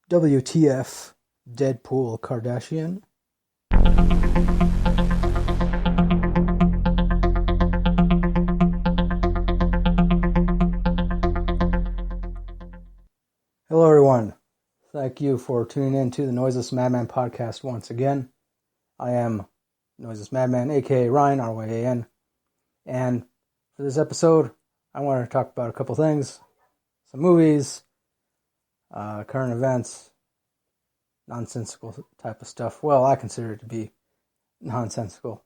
WTF Deadpool Kardashian. Hello everyone. Thank you for tuning in to the Noiseless Madman podcast once again. I am Noiseless Madman, aka Ryan, R-Y-A-N. And for this episode, I want to talk about a couple things. Some movies, current events, nonsensical type of stuff. Well, I consider it to be nonsensical.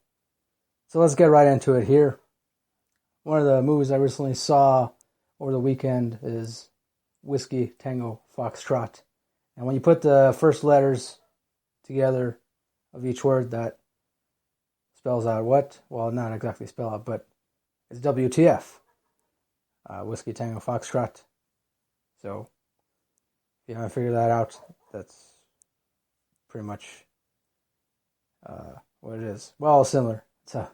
So let's get right into it here. One of the movies I recently saw over the weekend is Whiskey Tango Foxtrot. And when you put the first letters together of each word, that spells out what? Well, not exactly spell out, but it's WTF. Whiskey Tango Foxtrot. So, if you haven't figured that out, that's pretty much what it is. Well, similar. So,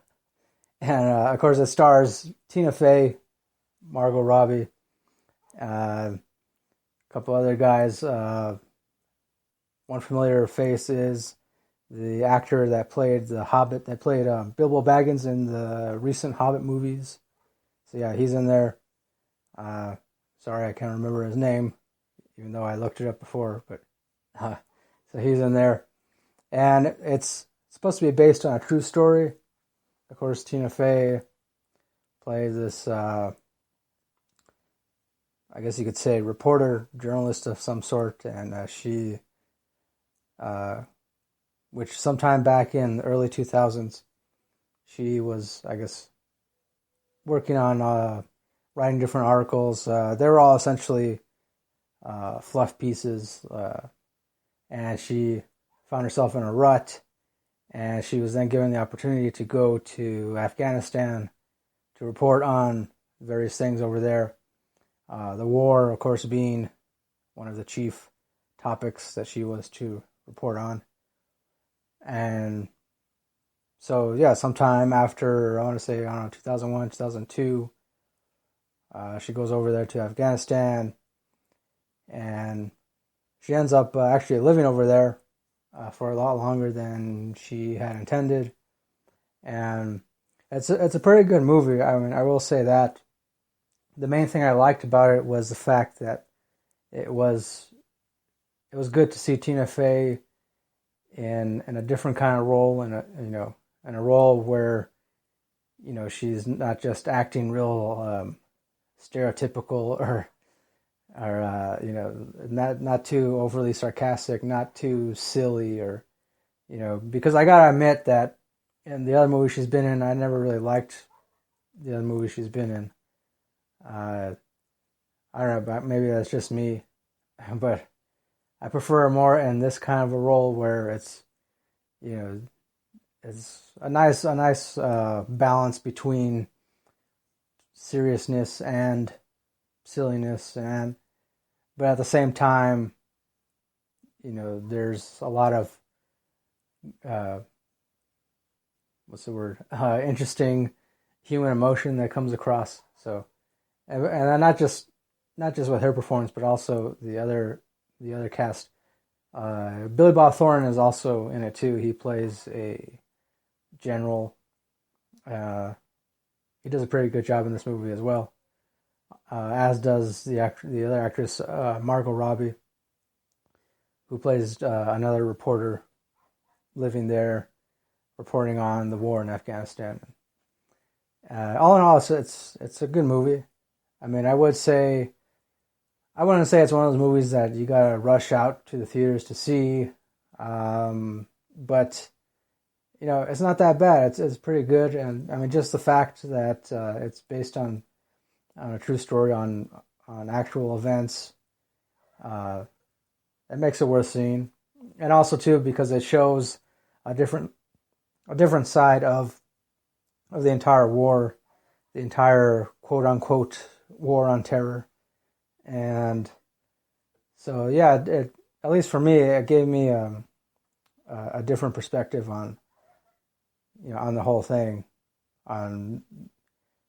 and of course, it stars Tina Fey, Margot Robbie, a couple other guys. One familiar face is the actor that played the Hobbit, that played Bilbo Baggins in the recent Hobbit movies. So yeah, he's in there. Sorry, I can't remember his name, even though I looked it up before. But so he's in there, and it's supposed to be based on a true story. Of course, Tina Fey plays this, I guess you could say, reporter, journalist of some sort, and she, which sometime back in the early 2000s, she was, I guess, working on writing different articles. They were all essentially fluff pieces, and she found herself in a rut, and she was then given the opportunity to go to Afghanistan to report on various things over there. The war, of course, being one of the chief topics that she was to report on. And so, yeah, sometime after, I want to say, 2001, 2002, she goes over there to Afghanistan, and she ends up actually living over there for a lot longer than she had intended. And it's a pretty good movie. I mean, I will say that. The main thing I liked about it was the fact that it was good to see Tina Fey in a different kind of role, in a role where, she's not just acting real stereotypical or not too overly sarcastic, not too silly, or because I gotta admit that in the other movies she's been in, I never really liked the other movies she's been in. I don't know, but maybe that's just me, but I prefer her more in this kind of a role where it's, it's a nice balance between seriousness and silliness, but at the same time, there's a lot of interesting human emotion that comes across. So, and not just with her performance, but also the other cast. Billy Bob Thornton is also in it too. He plays a general. He does a pretty good job in this movie as well, as does the other actress, Margot Robbie, who plays another reporter living there, reporting on the war in Afghanistan. All in all, it's a good movie. I mean, I wouldn't say it's one of those movies that you gotta rush out to the theaters to see, but it's not that bad. It's pretty good, and I mean, just the fact that it's based on a true story, on actual events, it makes it worth seeing, and also too because it shows a different side of the entire war, the entire quote unquote war on terror. And so, yeah, at least for me, it gave me a different perspective on the whole thing, on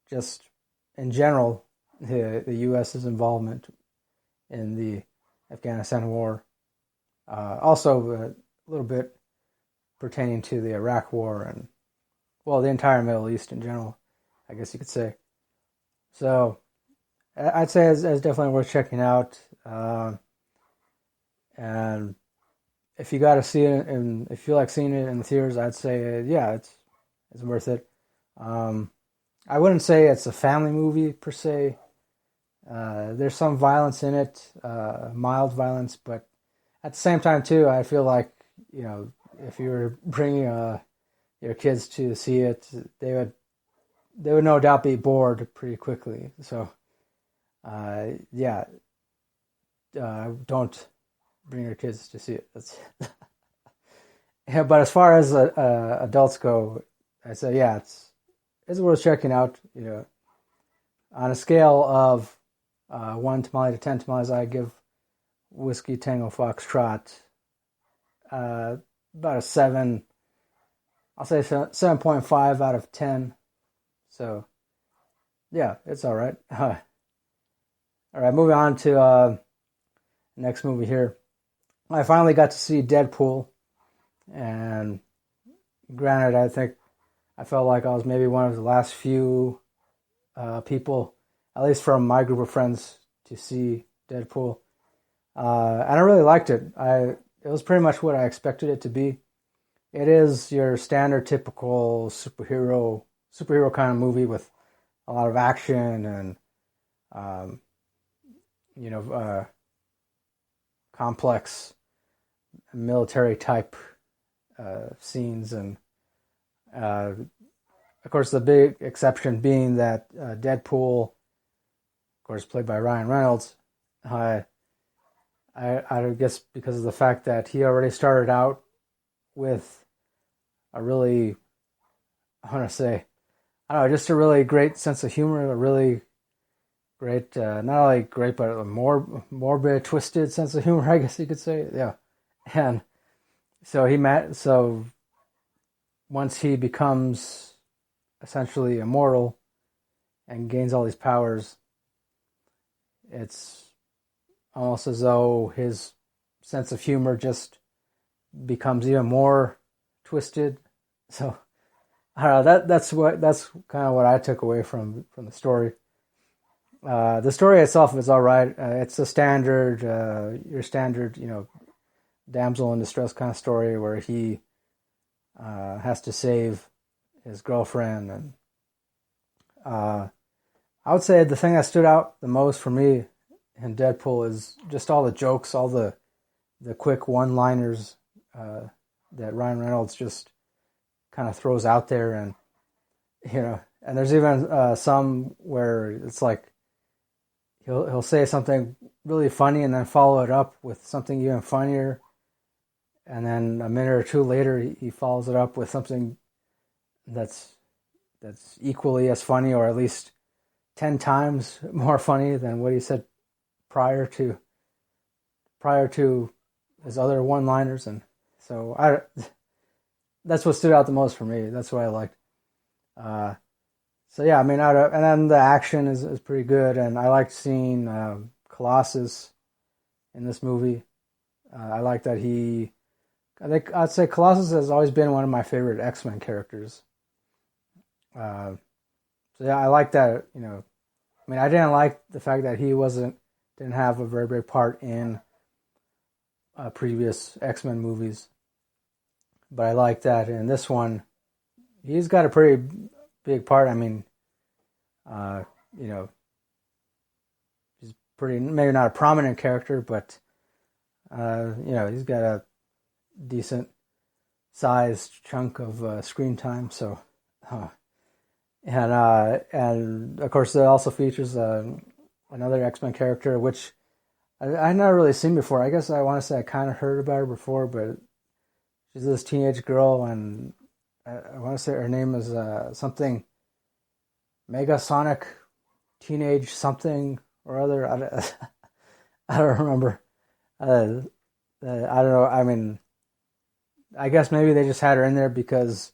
just in general the U.S.'s involvement in the Afghanistan war. Also, a little bit pertaining to the Iraq War and, well, the entire Middle East in general, I guess you could say. So I'd say it's definitely worth checking out. And if you got to see it, and if you like seeing it in the theaters, I'd say yeah, it's worth it. I wouldn't say it's a family movie per se. There's some violence in it, mild violence, but at the same time too, I feel like, if you were bringing your kids to see it, they would no doubt be bored pretty quickly. So yeah, don't bring your kids to see it. That's yeah, but as far as adults go, I say yeah, it's worth checking out. On a scale of 1 tamale to 10 tamales, I give Whiskey Tango Foxtrot about a 7. I'll say 7.5 out of 10. So yeah, it's all right. All right, moving on to next movie here. I finally got to see Deadpool, and granted, I felt like I was maybe one of the last few people, at least from my group of friends, to see Deadpool. And I really liked it. It was pretty much what I expected it to be. It is your standard, typical superhero kind of movie with a lot of action and complex military type scenes, and of course the big exception being that Deadpool, of course played by Ryan Reynolds, I guess because of the fact that he already started out with a really, I want to say, I don't know, just a really great sense of humor, a really great, not only great, but a more morbid, twisted sense of humor, I guess you could say. Yeah. And so once he becomes essentially immortal and gains all these powers, it's almost as though his sense of humor just becomes even more twisted. So I don't know, that's kind of what I took away from the story. The story itself is all right. It's a standard, your standard, damsel in distress kind of story where he has to save his girlfriend, and I would say the thing that stood out the most for me in Deadpool is just all the jokes, all the quick one-liners that Ryan Reynolds just kind of throws out there, and and there's even some where it's like he'll say something really funny and then follow it up with something even funnier, and then a minute or two later he follows it up with something that's equally as funny, or at least 10 times more funny than what he said prior to his other one-liners. And so that's what stood out the most for me. That's what I liked. So yeah, I mean, and then the action is pretty good, and I liked seeing Colossus in this movie. I like that I'd say Colossus has always been one of my favorite X-Men characters. So yeah, I like that. I mean, I didn't like the fact that he didn't have a very big part in previous X-Men movies, but I like that in this one, he's got a pretty big part. I mean, he's maybe not a prominent character, but he's got a decent sized chunk of screen time. So, and of course, it also features another X-Men character, which I never really seen before. I guess I want to say I kind of heard about her before, but she's this teenage girl, and I want to say her name is something Megasonic Teenage something or other. I don't remember. I don't know. I mean, I guess maybe they just had her in there because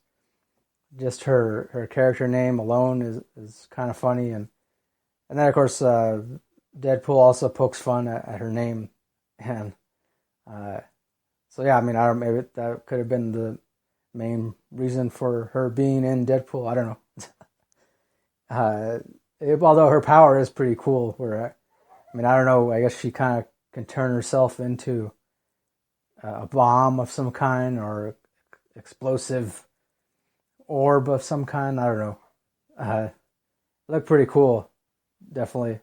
just her character name alone is kind of funny, and then of course Deadpool also pokes fun at her name, and So yeah, I mean, I don't. Maybe that could have been the main reason for her being in Deadpool. I don't know. Although her power is pretty cool. Where I mean, I don't know. I guess she kind of can turn herself into a bomb of some kind or explosive orb of some kind. I don't know. Look pretty cool, definitely.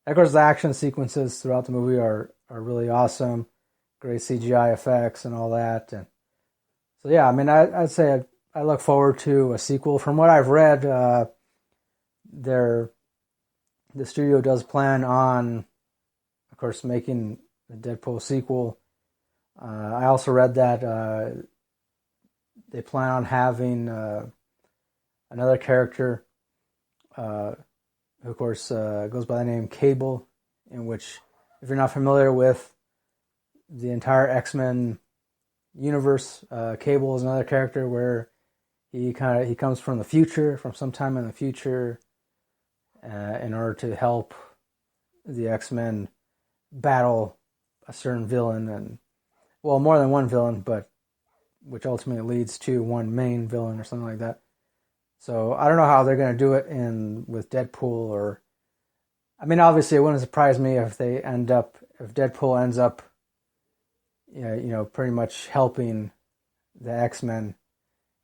Of course, the action sequences throughout the movie are really awesome. Great CGI effects and all that. And so yeah, I mean, I'd say I look forward to a sequel. From what I've read, the studio does plan on, of course, making a Deadpool sequel. I also read that they plan on having another character, who of course goes by the name Cable, in which, if you're not familiar with the entire X-Men universe, Cable is another character where he comes from the future, from sometime in the future, in order to help the X-Men battle a certain villain, and well, more than one villain, but which ultimately leads to one main villain or something like that. So I don't know how they're going to do it with Deadpool, or I mean, obviously, it wouldn't surprise me if Deadpool ends up, pretty much helping the X-Men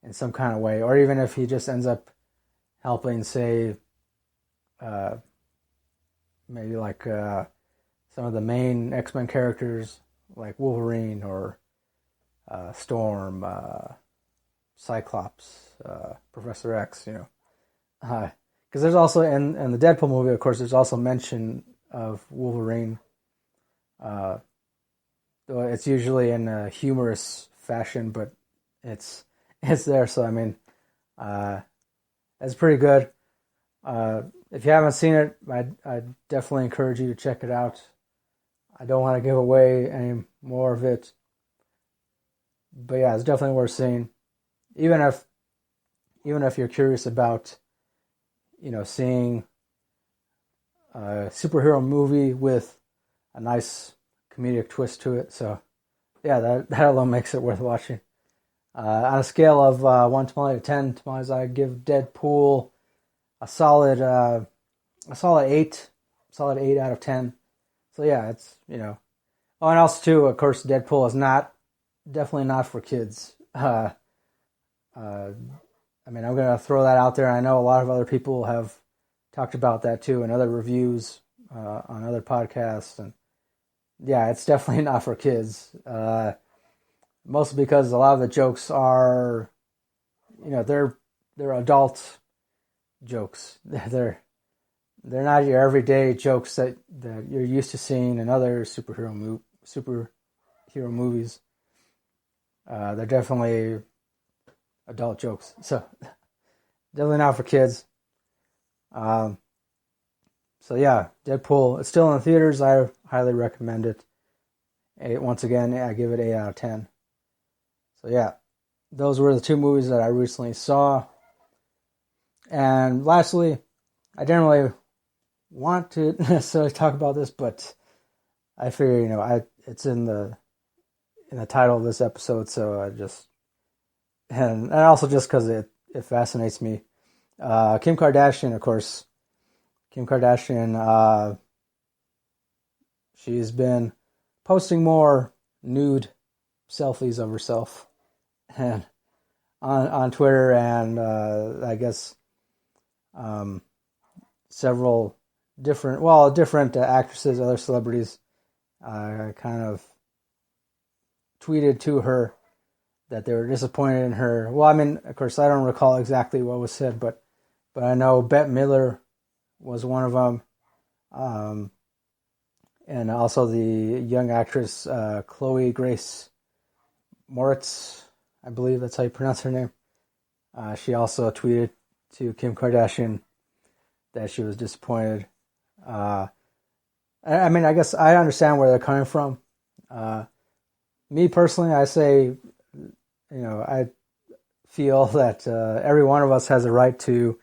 in some kind of way, or even if he just ends up helping, say, maybe like some of the main X-Men characters, like Wolverine or Storm, Cyclops, Professor X, because there's also in the Deadpool movie, of course, there's also mention of Wolverine. It's usually in a humorous fashion, but it's there. So I mean, it's pretty good. If you haven't seen it, I definitely encourage you to check it out. I don't want to give away any more of it, but yeah, it's definitely worth seeing. Even if you're curious about, seeing a superhero movie with a nice comedic twist to it. So yeah, that alone makes it worth watching. On a scale of 1 to 10 tamales, I give Deadpool a solid 8, solid 8 out of 10. So yeah, it's, Oh, and also too, of course, Deadpool is definitely not for kids. I mean, I'm going to throw that out there. I know a lot of other people have talked about that too in other reviews, on other podcasts. And yeah, it's definitely not for kids. Mostly because a lot of the jokes are, they're adult jokes. They're not your everyday jokes that you're used to seeing in other superhero movies. They're definitely adult jokes, so definitely not for kids. So yeah, Deadpool. It's still in the theaters. I highly recommend it. Once again, I give it 8 out of 10. So yeah, those were the two movies that I recently saw. And lastly, I didn't really want to necessarily talk about this, but I figure, it's in the title of this episode, so I just, and also just because it fascinates me. Kim Kardashian, of course. Kim Kardashian, she's been posting more nude selfies of herself and on Twitter, and I guess several different actresses, other celebrities, kind of tweeted to her that they were disappointed in her. Well, I mean, of course, I don't recall exactly what was said, but I know Bette Midler was one of them, and also the young actress Chloe Grace Moritz, I believe that's how you pronounce her name. She also tweeted to Kim Kardashian that she was disappointed. I mean, I guess I understand where they're coming from. Me personally, I say, I feel that every one of us has a right to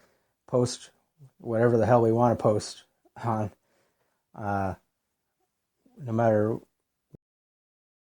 post whatever the hell we want to post on, no matter